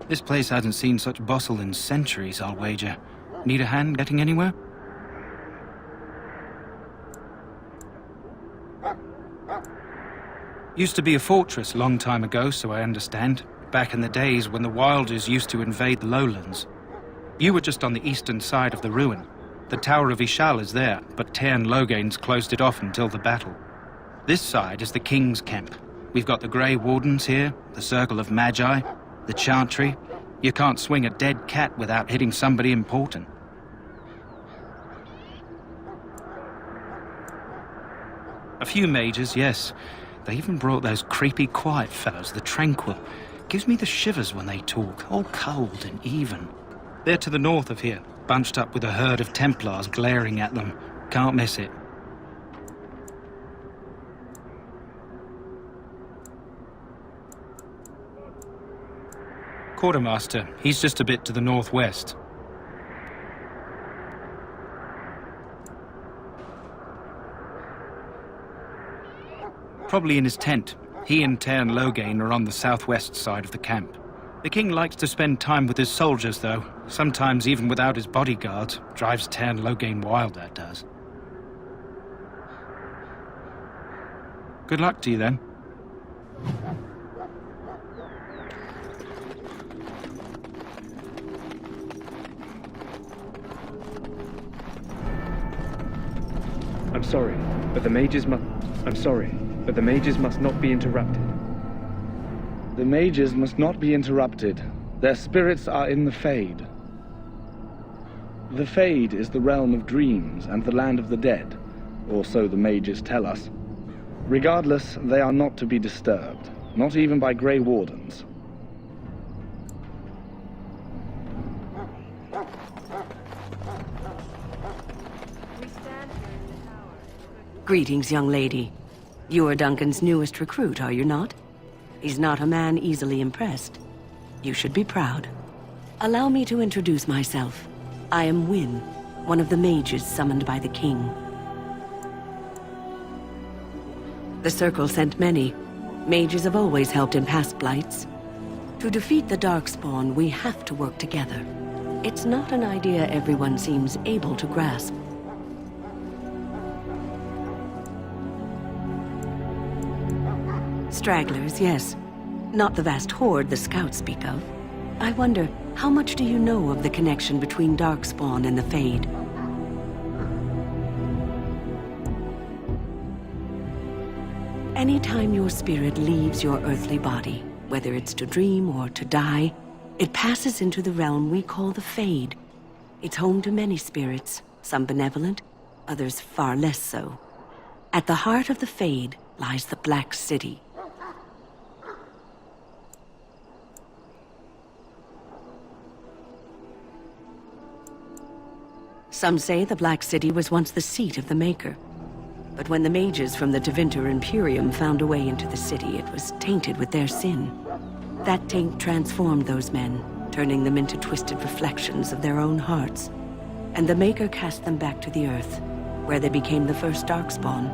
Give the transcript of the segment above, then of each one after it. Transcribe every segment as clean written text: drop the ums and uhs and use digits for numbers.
This place hasn't seen such bustle in centuries, I'll wager. Need a hand getting anywhere? Used to be a fortress long time ago, so I understand. Back in the days when the Wilders used to invade the lowlands. You were just on the eastern side of the ruin. The Tower of Ishal is there, but Tairn Logain's closed it off until the battle. This side is the King's camp. We've got the Grey Wardens here, the Circle of Magi, the Chantry. You can't swing a dead cat without hitting somebody important. A few mages, yes. They even brought those creepy quiet fellows, the Tranquil. Gives me the shivers when they talk, all cold and even. They're to the north of here, bunched up with a herd of Templars glaring at them. Can't miss it. Quartermaster, he's just a bit to the northwest. Probably in his tent. He and Tairn Logain are on the southwest side of the camp. The king likes to spend time with his soldiers, though. Sometimes even without his bodyguards. Drives Tairn Logain wild, that does. Good luck to you, then. I'm sorry, but the mages must not be interrupted. The mages must not be interrupted. Their spirits are in the Fade. The Fade is the realm of dreams and the land of the dead, or so the mages tell us. Regardless, they are not to be disturbed, not even by Grey Wardens. Greetings, young lady. You are Duncan's newest recruit, are you not? He's not a man easily impressed. You should be proud. Allow me to introduce myself. I am Wynne, one of the mages summoned by the king. The Circle sent many. Mages have always helped in past blights. To defeat the Darkspawn, we have to work together. It's not an idea everyone seems able to grasp. Stragglers, yes. Not the vast horde the scouts speak of. I wonder, how much do you know of the connection between Darkspawn and the Fade? Anytime your spirit leaves your earthly body, whether it's to dream or to die, it passes into the realm we call the Fade. It's home to many spirits, some benevolent, others far less so. At the heart of the Fade lies the Black City. Some say the Black City was once the seat of the Maker. But when the mages from the Tevinter Imperium found a way into the city, it was tainted with their sin. That taint transformed those men, turning them into twisted reflections of their own hearts. And the Maker cast them back to the Earth, where they became the first Darkspawn.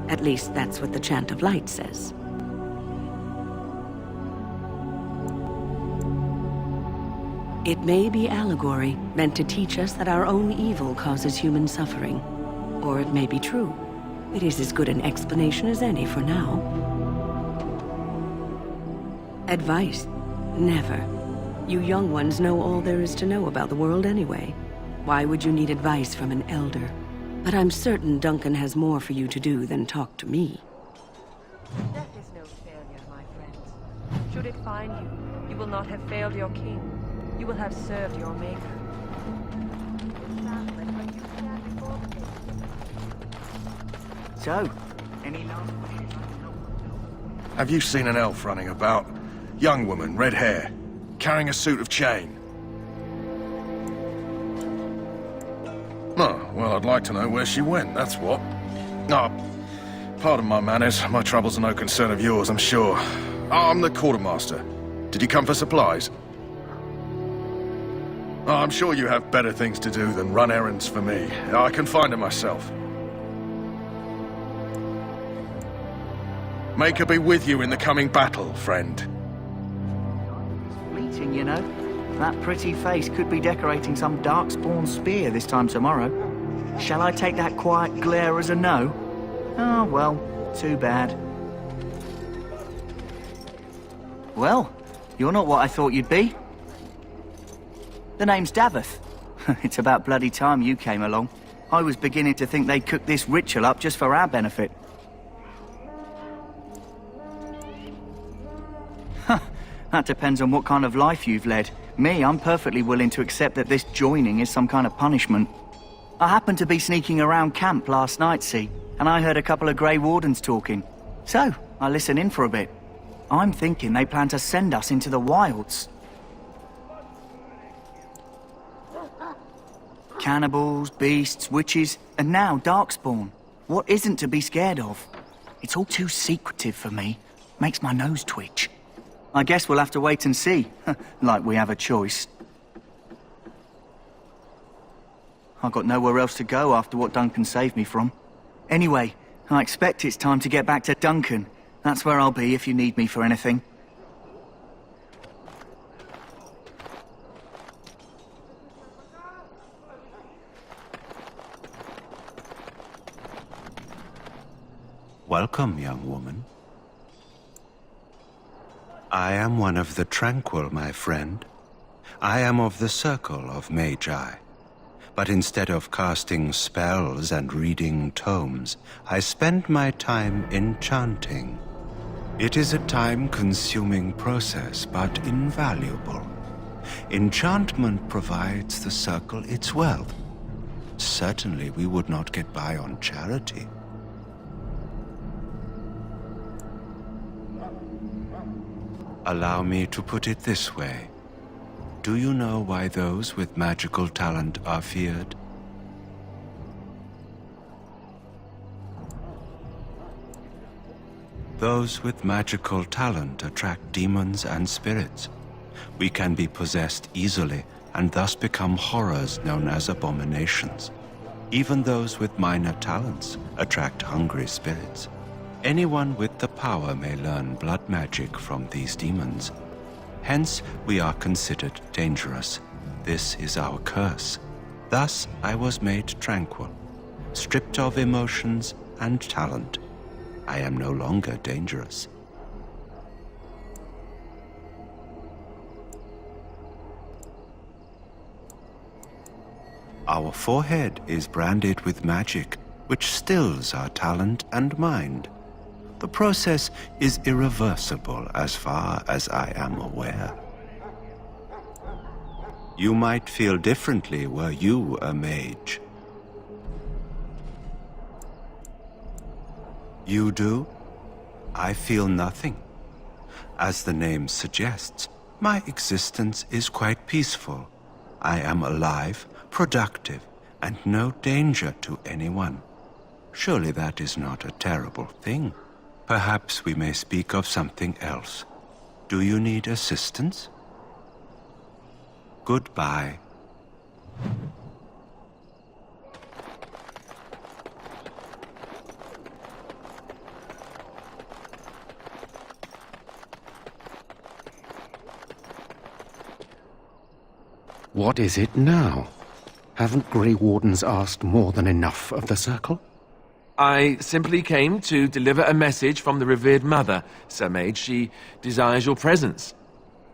At least that's what the Chant of Light says. It may be allegory, meant to teach us that our own evil causes human suffering. Or it may be true. It is as good an explanation as any for now. Advice? Never. You young ones know all there is to know about the world anyway. Why would you need advice from an elder? But I'm certain Duncan has more for you to do than talk to me. Death is no failure, my friends. Should it find you, you will not have failed your king. You will have served your Maker. So, any last wishes? Have you seen an elf running about? Young woman, red hair, carrying a suit of chain. Oh, well, I'd like to know where she went, that's what. Oh, pardon my manners. My troubles are no concern of yours, I'm sure. Oh, I'm the quartermaster. Did you come for supplies? Oh, I'm sure you have better things to do than run errands for me. I can find her myself. Make her be with you in the coming battle, friend. Fleet decorating, you know. That pretty face could be decorating some darkspawn spear this time tomorrow. Shall I take that quiet glare as a no? Oh, well, too bad. Well, you're not what I thought you'd be. The name's Daveth. It's about bloody time you came along. I was beginning to think they'd cooked this ritual up just for our benefit. That depends on what kind of life you've led. Me, I'm perfectly willing to accept that this joining is some kind of punishment. I happened to be sneaking around camp last night, see, and I heard a couple of Grey Wardens talking. So, I listened in for a bit. I'm thinking they plan to send us into the wilds. Cannibals, beasts, witches, and now Darkspawn. What isn't to be scared of? It's all too secretive for me. Makes my nose twitch. I guess we'll have to wait and see, like we have a choice. I've got nowhere else to go after what Duncan saved me from. Anyway, I expect it's time to get back to Duncan. That's where I'll be if you need me for anything. Welcome, young woman. I am one of the Tranquil, my friend. I am of the Circle of Magi. But instead of casting spells and reading tomes, I spend my time enchanting. It is a time-consuming process, but invaluable. Enchantment provides the Circle its wealth. Certainly we would not get by on charity. Allow me to put it this way. Do you know why those with magical talent are feared? Those with magical talent attract demons and spirits. We can be possessed easily and thus become horrors known as abominations. Even those with minor talents attract hungry spirits. Anyone with the power may learn blood magic from these demons. Hence, we are considered dangerous. This is our curse. Thus, I was made tranquil, stripped of emotions and talent. I am no longer dangerous. Our forehead is branded with magic, which stills our talent and mind. The process is irreversible as far as I am aware. You might feel differently were you a mage. You do? I feel nothing. As the name suggests, my existence is quite peaceful. I am alive, productive, and no danger to anyone. Surely that is not a terrible thing. Perhaps we may speak of something else. Do you need assistance? Goodbye. What is it now? Haven't Grey Wardens asked more than enough of the Circle? I simply came to deliver a message from the revered mother, Sir Mage. She desires your presence.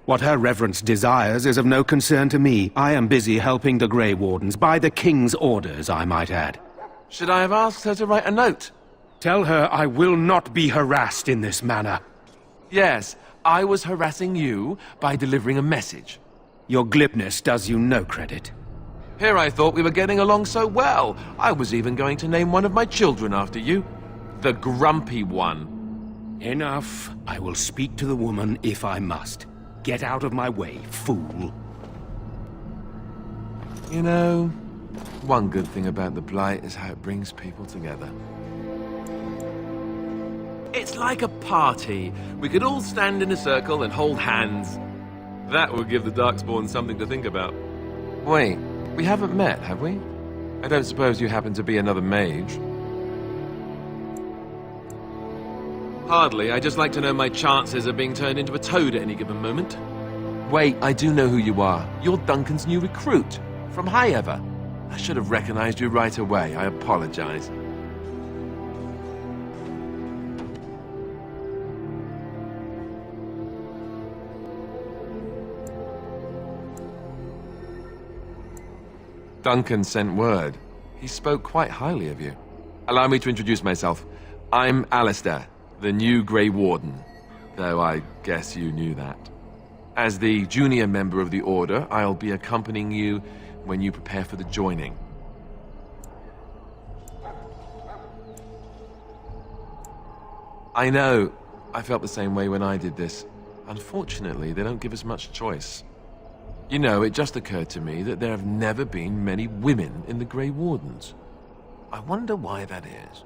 What her reverence desires is of no concern to me. I am busy helping the Grey Wardens, by the King's orders, I might add. Should I have asked her to write a note? Tell her I will not be harassed in this manner. Yes, I was harassing you by delivering a message. Your glibness does you no credit. Here I thought we were getting along so well. I was even going to name one of my children after you. The Grumpy One. Enough. I will speak to the woman if I must. Get out of my way, fool. You know, one good thing about the Blight is how it brings people together. It's like a party. We could all stand in a circle and hold hands. That would give the Darkspawn something to think about. Wait. We haven't met, have we? I don't suppose you happen to be another mage. Hardly. I just like to know my chances of being turned into a toad at any given moment. Wait, I do know who you are. You're Duncan's new recruit. From Highever. I should have recognized you right away. I apologize. Duncan sent word. He spoke quite highly of you. Allow me to introduce myself. I'm Alistair, the new Grey Warden. Though I guess you knew that. As the junior member of the Order, I'll be accompanying you when you prepare for the joining. I know. I felt the same way when I did this. Unfortunately, they don't give us much choice. You know, it just occurred to me that there have never been many women in the Grey Wardens. I wonder why that is.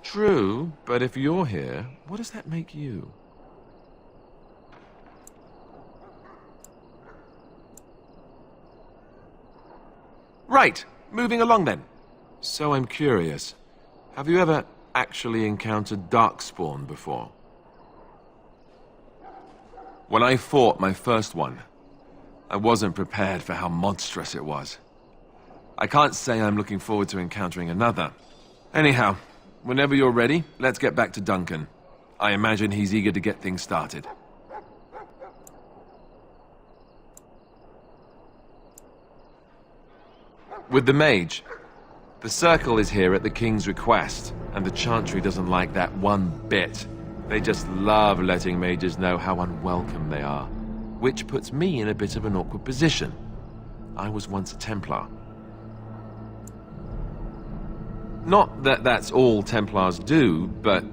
True, but if you're here, what does that make you? Right, moving along then. So I'm curious. Have you ever actually encountered Darkspawn before? When I fought my first one, I wasn't prepared for how monstrous it was. I can't say I'm looking forward to encountering another. Anyhow, whenever you're ready, let's get back to Duncan. I imagine he's eager to get things started. With the mage, the Circle is here at the King's request, and the Chantry doesn't like that one bit. They just love letting mages know how unwelcome they are, which puts me in a bit of an awkward position. I was once a Templar. Not that that's all Templars do, but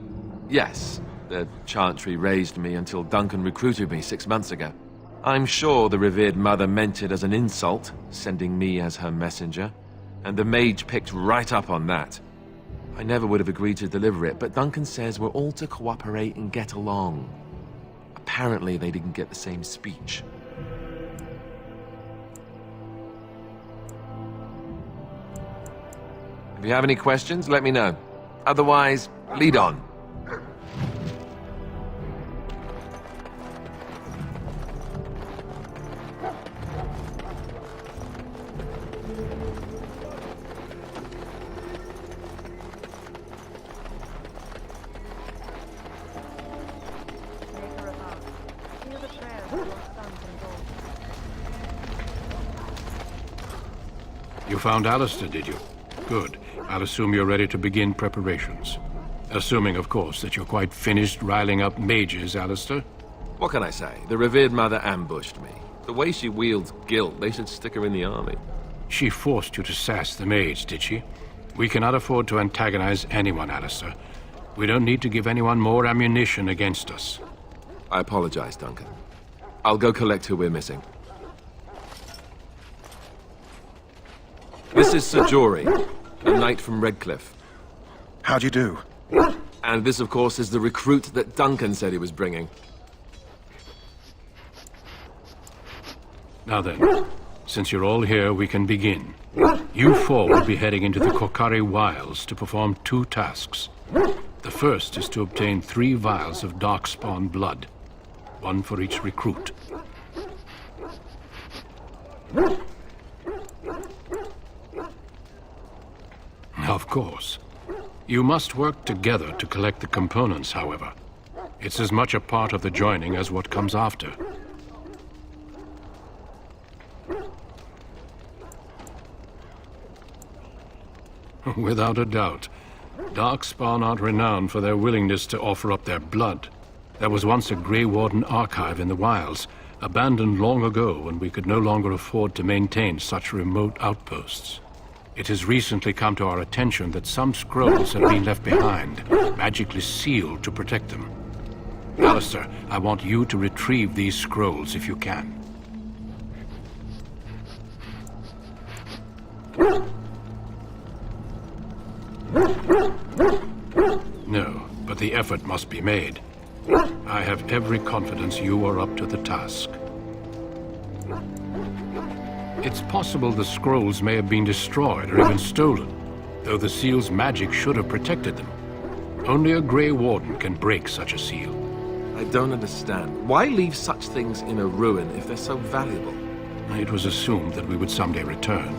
yes, the Chantry raised me until Duncan recruited me 6 months ago. I'm sure the revered mother meant it as an insult, sending me as her messenger, and the mage picked right up on that. I never would have agreed to deliver it, but Duncan says we're all to cooperate and get along. Apparently they didn't get the same speech. If you have any questions, let me know. Otherwise, lead on. You found Alistair, did you? Good. I'll assume you're ready to begin preparations. Assuming, of course, that you're quite finished riling up mages, Alistair. What can I say? The revered mother ambushed me. The way she wields guilt, they should stick her in the army. She forced you to sass the mage, did she? We cannot afford to antagonize anyone, Alistair. We don't need to give anyone more ammunition against us. I apologize, Duncan. I'll go collect who we're missing. This is Sir Jory, a knight from Redcliffe. How do you do? And this, of course, is the recruit that Duncan said he was bringing. Now then, since you're all here, we can begin. You four will be heading into the Korcari Wilds to perform 2 tasks. The first is to obtain 3 vials of Darkspawn blood, 1 for each recruit. Of course. You must work together to collect the components, however. It's as much a part of the joining as what comes after. Without a doubt. Darkspawn aren't renowned for their willingness to offer up their blood. There was once a Grey Warden archive in the wilds, abandoned long ago when we could no longer afford to maintain such remote outposts. It has recently come to our attention that some scrolls have been left behind, magically sealed to protect them. Alistair, I want you to retrieve these scrolls if you can. No, but the effort must be made. I have every confidence you are up to the task. It's possible the scrolls may have been destroyed or even stolen, though the seal's magic should have protected them. Only a Grey Warden can break such a seal. I don't understand. Why leave such things in a ruin if they're so valuable? It was assumed that we would someday return.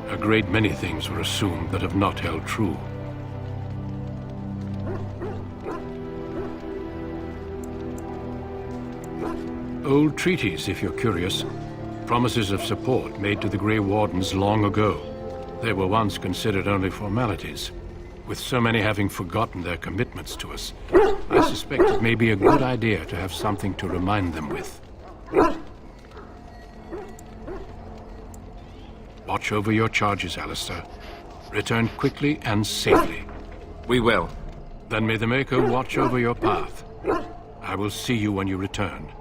A great many things were assumed that have not held true. Old treaties, if you're curious. Promises of support made to the Grey Wardens long ago. They were once considered only formalities. With so many having forgotten their commitments to us, I suspect it may be a good idea to have something to remind them with. Watch over your charges, Alistair. Return quickly and safely. We will. Then may the Maker watch over your path. I will see you when you return.